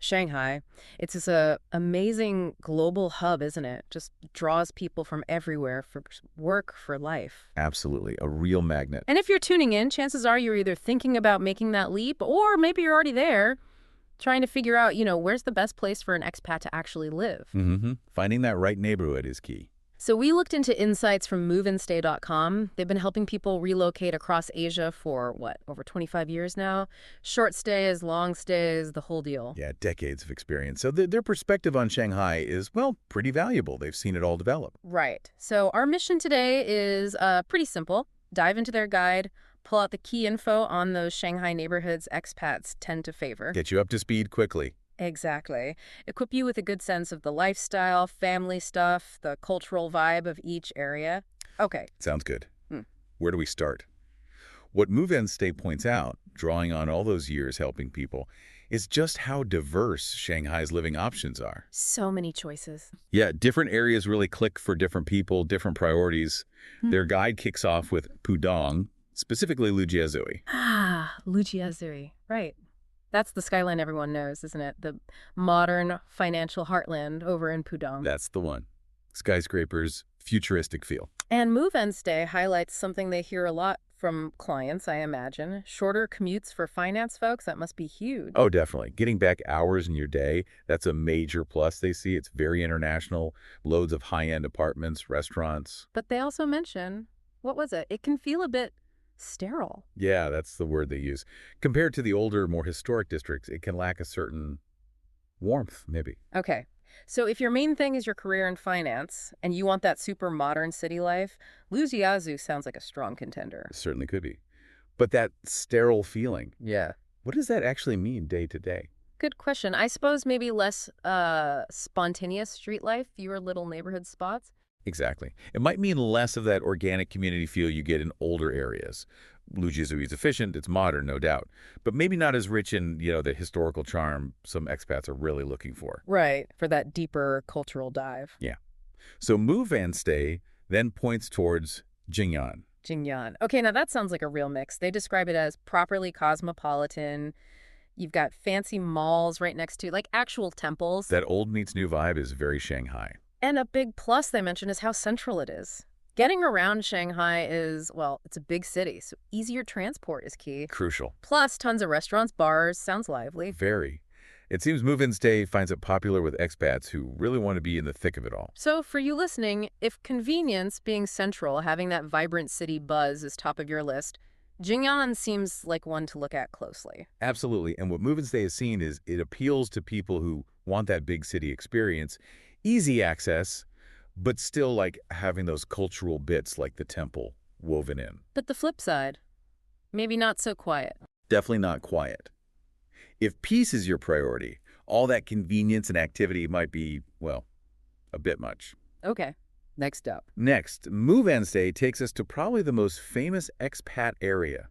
Shanghai. It's this amazing global hub, isn't it? Just draws people from everywhere for work, for life. Absolutely. A real magnet. And if you're tuning in, chances are you're either thinking about making that leap or maybe you're already there, trying to figure out, where's the best place for an expat to actually live. Finding that right neighborhood is key. So we looked into insights from moveandstay.com. They've been helping people relocate across Asia for, over 25 years now? Short stays, long stays, the whole deal. Yeah, decades of experience. So their perspective on Shanghai is, well, pretty valuable. They've seen it all develop. Right. So our mission today is pretty simple. Dive into their guide, pull out the key info on those Shanghai neighborhoods expats tend to favor. Get you up to speed quickly. Exactly. Equip you with a good sense of the lifestyle, family stuff, the cultural vibe of each area. Okay. Sounds good. Hmm. Where do we start? What Move and Stay points out, drawing on all those years helping people, is just how diverse Shanghai's living options are. So many choices. Yeah, different areas really click for different people, different priorities. Their guide kicks off with Pudong, specifically Lujiazui. Ah, Lujiazuri. Right. That's the skyline everyone knows, isn't it? The modern financial heartland over in Pudong. That's the one. Skyscrapers, futuristic feel. And Move and Stay highlights something they hear a lot from clients, I imagine. Shorter commutes for finance folks, that must be huge. Oh, definitely. Getting back hours in your day, that's a major plus they see. It's very international, loads of high-end apartments, restaurants. But they also mention, what was it? It can feel a bit sterile. Yeah, that's the word they use. Compared to the older, more historic districts, it can lack a certain warmth, maybe. Okay. So if your main thing is your career in finance and you want that super modern city life, Lujiazui sounds like a strong contender. It certainly could be. But that sterile feeling, Yeah. what does that actually mean day to day? Good question. I suppose maybe less spontaneous street life, fewer little neighborhood spots. Exactly. It might mean less of that organic community feel you get in older areas. Lujiazui is efficient, it's modern, no doubt, but maybe not as rich in, the historical charm some expats are really looking for. Right, for that deeper cultural dive. Yeah. So Move and Stay then points towards Jing'an. Jing'an. Okay, now that sounds like a real mix. They describe it as properly cosmopolitan. You've got fancy malls right next to, like actual temples. That old meets new vibe is very Shanghai. And a big plus they mention is how central it is. Getting around Shanghai is, well, it's a big city, so easier transport is key. Crucial. Plus, tons of restaurants, bars, sounds lively. Very. It seems Move and Stay finds it popular with expats who really want to be in the thick of it all. So for you listening, if convenience, being central, having that vibrant city buzz is top of your list, Jing'an seems like one to look at closely. Absolutely. And what Move and Stay has seen is it appeals to people who want that big city experience, easy access, but still like having those cultural bits like the temple woven in. But the flip side, maybe not so quiet. Definitely not quiet. If peace is your priority, all that convenience and activity might be, well, a bit much. Okay, next up. Next, Move and Stay takes us to probably the most famous expat area,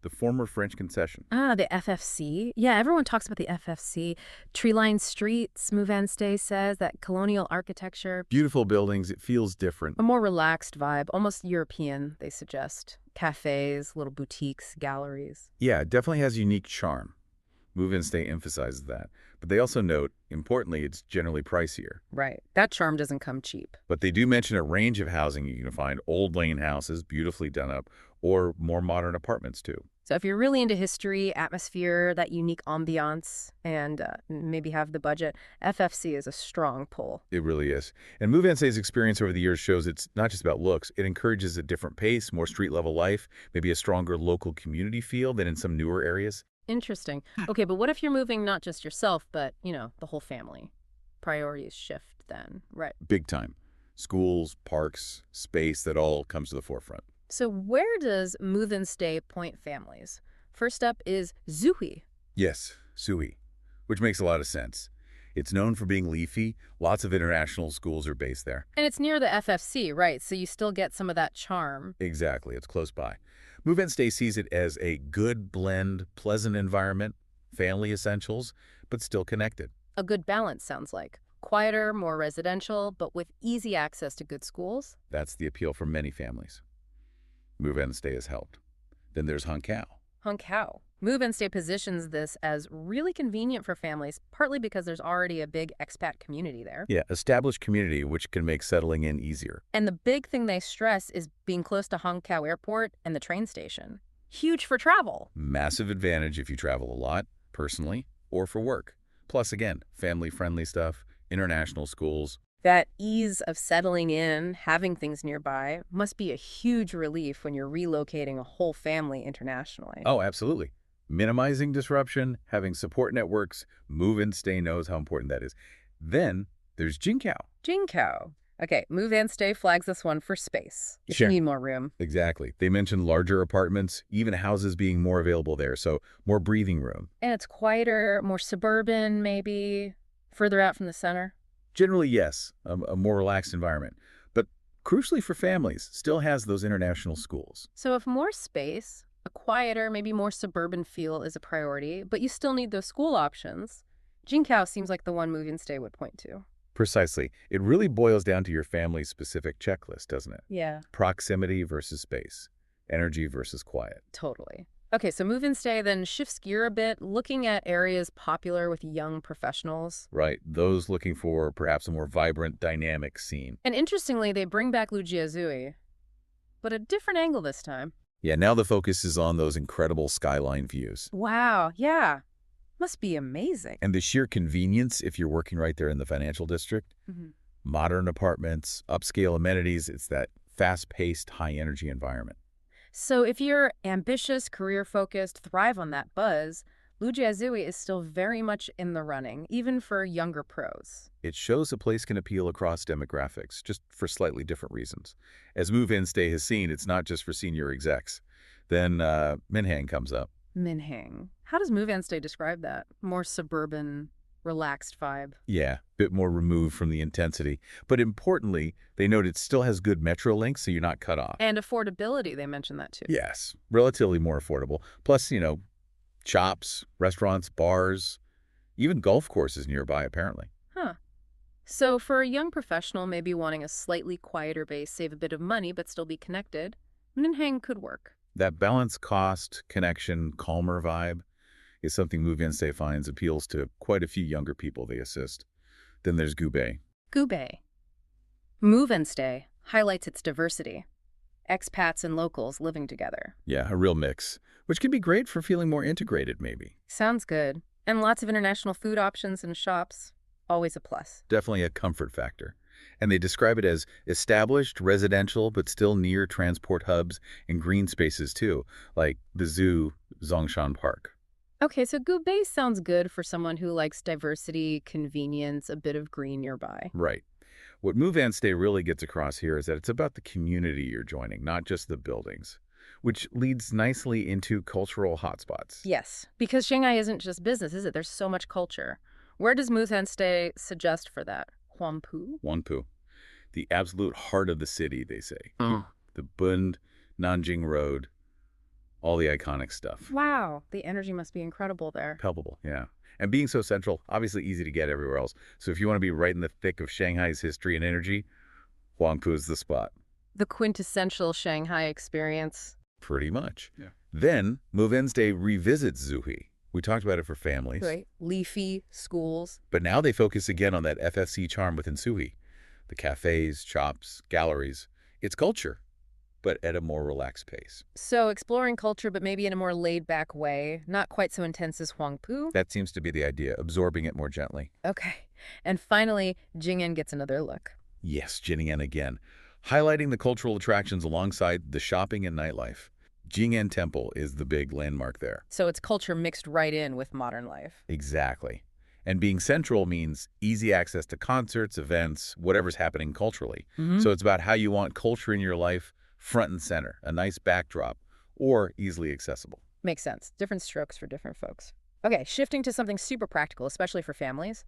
the former French concession. Ah, the FFC. Yeah, everyone talks about the FFC. Tree-lined streets, Move and Stay says, that colonial architecture. Beautiful buildings, it feels different. A more relaxed vibe, almost European, they suggest. Cafes, little boutiques, galleries. Yeah, it definitely has unique charm. Move and Stay emphasizes that. But they also note, importantly, it's generally pricier. Right. That charm doesn't come cheap. But they do mention a range of housing you can find, old lane houses, beautifully done up, or more modern apartments too. So if you're really into history, atmosphere, that unique ambiance, and maybe have the budget, FFC is a strong pull. It really is. And Move and Stay's experience over the years shows it's not just about looks. It encourages a different pace, more street-level life, maybe a stronger local community feel than in some newer areas. Interesting. Okay, but what if you're moving not just yourself, but, the whole family? Priorities shift then, right? Big time. Schools, parks, space, that all comes to the forefront. So where does Move and Stay point families? First up is Xuhui. Yes, Xuhui, which makes a lot of sense. It's known for being leafy. Lots of international schools are based there. And it's near the FFC, right? So you still get some of that charm. Exactly. It's close by. Move and Stay sees it as a good blend, pleasant environment, family essentials, but still connected. A good balance, sounds like. Quieter, more residential, but with easy access to good schools. That's the appeal for many families. Move and Stay has helped. Then there's Hangzhou. Hangzhou. Move and Stay positions this as really convenient for families, partly because there's already a big expat community there. Yeah, established community, which can make settling in easier. And the big thing they stress is being close to Hongkou Airport and the train station. Huge for travel. Massive advantage if you travel a lot, personally, or for work. Plus, again, family-friendly stuff, international schools. That ease of settling in, having things nearby, must be a huge relief when you're relocating a whole family internationally. Oh, absolutely. Minimizing disruption, having support networks, Move and Stay knows how important that is. Then there's Jing'an. Jingkou. Okay, Move and Stay flags this one for space. If Sure. you need more room. Exactly. They mentioned larger apartments, even houses being more available there, so more breathing room. And it's quieter, more suburban, maybe, further out from the center. Generally, yes, a more relaxed environment. But crucially for families, still has those international schools. So if more space, a quieter, maybe more suburban feel is a priority, but you still need those school options, Jingkou seems like the one Move and Stay would point to. Precisely. It really boils down to your family's specific checklist, doesn't it? Yeah, Proximity versus space, energy versus quiet. totally. Okay, so Move and Stay then shifts gear a bit, looking at areas popular with young professionals. Right. Those looking for perhaps a more vibrant, dynamic scene. And interestingly, they bring back Xuhui, but a different angle this time. Yeah, now the focus is on those incredible skyline views. Wow, yeah. Must be amazing. And the sheer convenience if you're working right there in the financial district. Mhm. Modern apartments, upscale amenities, it's that fast-paced, high-energy environment. So if you're ambitious, career-focused, thrive on that buzz, Xuhui is still very much in the running, even for younger pros. It shows a place can appeal across demographics, just for slightly different reasons. As Move In Stay has seen, it's not just for senior execs. Then Minhang comes up. Minhang. How does Move and Stay describe that? More suburban, relaxed vibe. Yeah, bit more removed from the intensity. But importantly, they note it still has good metro links, so you're not cut off. And affordability, they mentioned that too. Yes, relatively more affordable. Plus, shops, restaurants, bars, even golf courses nearby, apparently. Huh. So for a young professional maybe wanting a slightly quieter base, save a bit of money, but still be connected, Minhang could work. That balanced cost, connection, calmer vibe is something Move In Stay finds appeals to quite a few younger people they assist. Then there's Gubei. Gubei. Move and Stay highlights its diversity. Expats and locals living together. Yeah, a real mix, which can be great for feeling more integrated, maybe. Sounds good. And lots of international food options and shops. Always a plus. Definitely a comfort factor. And they describe it as established, residential, but still near transport hubs and green spaces too, like the zoo, Zongshan Park. Okay, so Gubei sounds good for someone who likes diversity, convenience, a bit of green nearby. Right. What Move and Stay really gets across here is that it's about the community you're joining, not just the buildings, which leads nicely into cultural hotspots. Yes, because Shanghai isn't just business, is it? There's so much culture. Where does Move and Stay suggest for that? Huangpu? Wanpu, the absolute heart of the city, they say. Oh. The Bund, Nanjing Road, all the iconic stuff. Wow, the energy must be incredible there. Palpable, yeah. And being so central, obviously easy to get everywhere else. So if you want to be right in the thick of Shanghai's history and energy, Huangpu is the spot. The quintessential Shanghai experience. Pretty much. Yeah. Then, Move and Stay revisits Xuhui. We talked about it for families. Right. Leafy, schools. But now they focus again on that FFC charm within Xuhui. The cafes, shops, galleries. It's culture, but at a more relaxed pace. So exploring culture, but maybe in a more laid-back way, not quite so intense as Huangpu. That seems to be the idea, absorbing it more gently. Okay. And finally, Jing'an gets another look. Yes, Jing'an again, highlighting the cultural attractions alongside the shopping and nightlife. Jing'an Temple is the big landmark there. So it's culture mixed right in with modern life. Exactly. And being central means easy access to concerts, events, whatever's happening culturally. So it's about how you want culture in your life front and center, a nice backdrop, or easily accessible. Makes sense. Different strokes for different folks. Okay, shifting to something super practical, especially for families.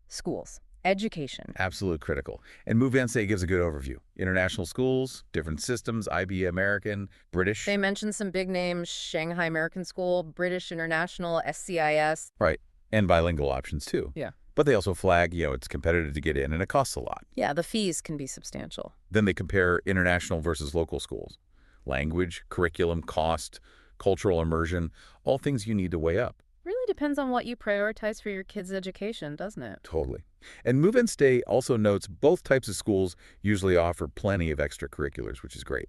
Schools. Education. Absolute critical. And Move and Stay gives a good overview. International schools, different systems, IB American, British. They mentioned some big names, Shanghai American School, British International, SCIS. Right. And bilingual options too. Yeah. But they also flag, it's competitive to get in and it costs a lot. Yeah, the fees can be substantial. Then they compare international versus local schools. Language, curriculum, cost, cultural immersion, all things you need to weigh up. Really depends on what you prioritize for your kids' education, doesn't it? Totally. And Move and Stay also notes both types of schools usually offer plenty of extracurriculars, which is great.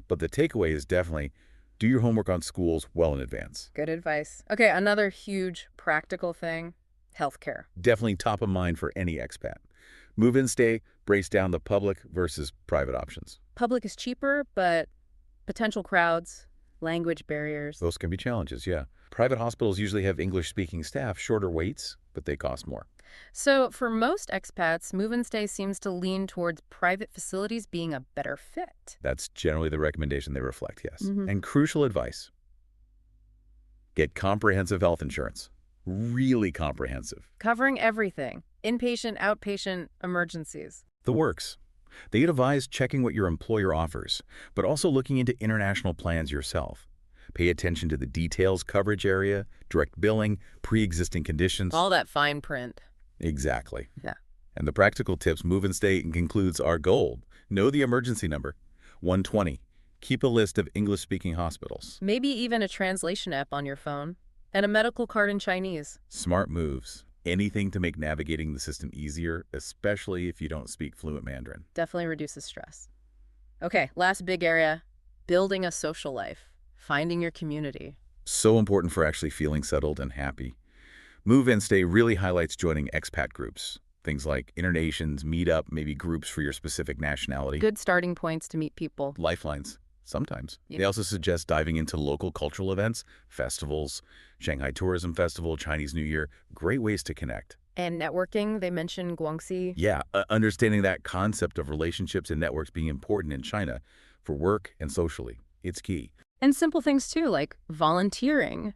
But the takeaway is definitely do your homework on schools well in advance. Good advice. Okay, another huge practical thing, healthcare. Definitely top of mind for any expat. Move and Stay breaks down the public versus private options. Public is cheaper, but potential crowds, language barriers. Those can be challenges, yeah. Private hospitals usually have English-speaking staff, shorter waits, but they cost more. So for most expats, Move and Stay seems to lean towards private facilities being a better fit. That's generally the recommendation they reflect, yes. Mhm. And crucial advice, get comprehensive health insurance. Really comprehensive. Covering everything, inpatient, outpatient, emergencies. The works. They advise checking what your employer offers, but also looking into international plans yourself. Pay attention to the details, coverage area, direct billing, pre-existing conditions. All that fine print. Exactly. Yeah. And the practical tips Move and Stay concludes are gold. Know the emergency number, 120. Keep a list of English-speaking hospitals. Maybe even a translation app on your phone. And a medical card in Chinese. Smart moves. Anything to make navigating the system easier, especially if you don't speak fluent Mandarin. Definitely reduces stress. Okay, last big area, building a social life, finding your community. So important for actually feeling settled and happy. Move and Stay really highlights joining expat groups. Things like internations, meetup, maybe groups for your specific nationality. Good starting points to meet people. Lifelines, sometimes. Yeah. They also suggest diving into local cultural events, festivals, Shanghai Tourism Festival, Chinese New Year. Great ways to connect. And networking, they mentioned Guangxi. Yeah, understanding that concept of relationships and networks being important in China for work and socially. It's key. And simple things too, like volunteering,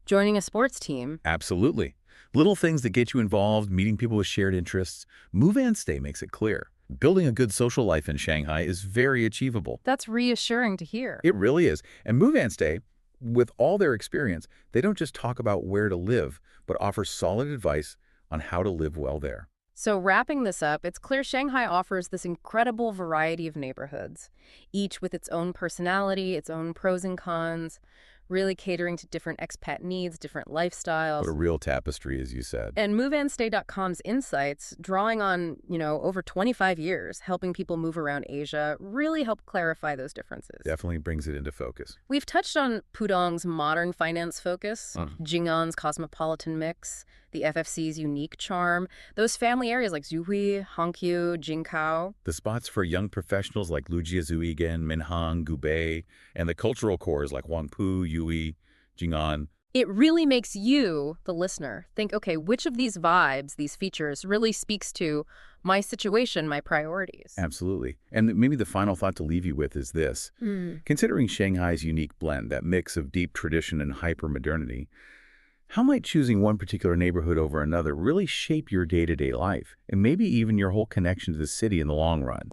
joining a sports team. Absolutely. Little things that get you involved, meeting people with shared interests. Move and Stay makes it clear. Building a good social life in Shanghai is very achievable. That's reassuring to hear. It really is. And Move and Stay, with all their experience, they don't just talk about where to live, but offer solid advice on how to live well there. So wrapping this up, it's clear Shanghai offers this incredible variety of neighborhoods, each with its own personality, its own pros and cons, really catering to different expat needs, different lifestyles. What a real tapestry, as you said. And MoveAndStay.com's insights, drawing on, over 25 years, helping people move around Asia, really help clarify those differences. Definitely brings it into focus. We've touched on Pudong's modern finance focus, Jing'an's cosmopolitan mix, the FFC's unique charm, those family areas like Xuhui, Hangqiu, Jingkao. The spots for young professionals like Lujiazhuigen, Minhang, Gubei, and the cultural cores like Huangpu, Yui, Jing'an. It really makes you, the listener, think, okay, which of these vibes, these features, really speaks to my situation, my priorities? Absolutely. And maybe the final thought to leave you with is this. Considering Shanghai's unique blend, that mix of deep tradition and hyper-modernity, how might choosing one particular neighborhood over another really shape your day-to-day life, and maybe even your whole connection to the city in the long run?